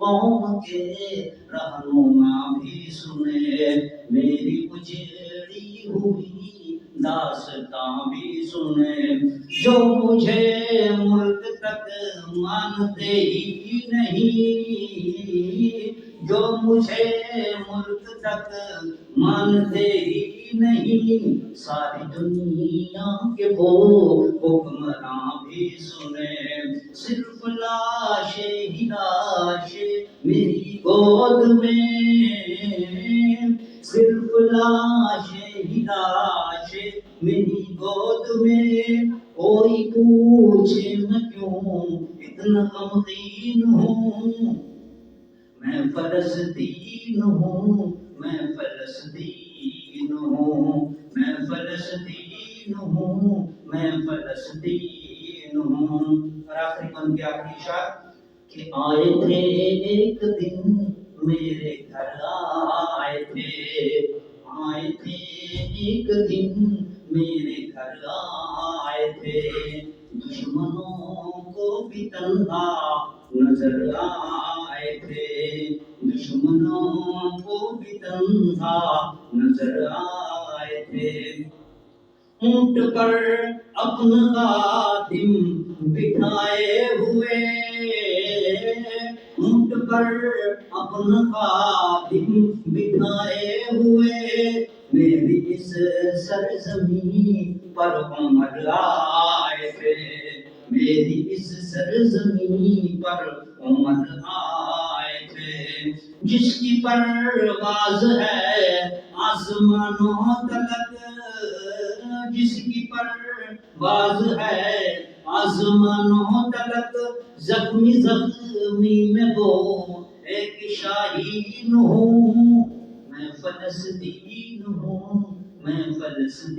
قوم کے رہنما بھی سنے، میری اجڑی ہوئی داستاں بھی سنے، جو مجھے ملک تک مانتے ہی نہیں، جو مجھے ملک تک مانتے ہی نہیں، ساری دنیا کے وہ حکمراں بھی سنے، صرف لاشیں ہی لاشیں میری گود میں، صرف لاشیں ہی لاشیں میری گود میں، کوئی پوچھے میں کیوں اتنا غمگین ہوں، میں فلسطین ہوں، میں فلسطین ہوں، میں فلسطین ہوں، میں فلسطین ہوں۔ اور آخری بن کے آخری شعر کہ آئے تھے ایک دن میرے گھر، آئے تھے ایک دن میرے گھر، آئے تھے دشمنوں کو بھی تنہا نظر آئے تھے، دشمنوں کو بھی تنہا نظر آئے تھے، اونٹ پر اپنا خادم بٹھائے ہوئے، اونٹ پر اپنا خادم بٹھائے ہوئے، میری اس سرزمین پر عمر آئے تھے، میری اس سرزمین پر عمر آئے تھے، جس کی پرواز ہے آسمانوں تلک، جس کی پرواز ہے آسمانوں تلک، زخمی زخمی میں وہ ایک شاہین ہوں، میں فلسطین ہوں، میں فلسطین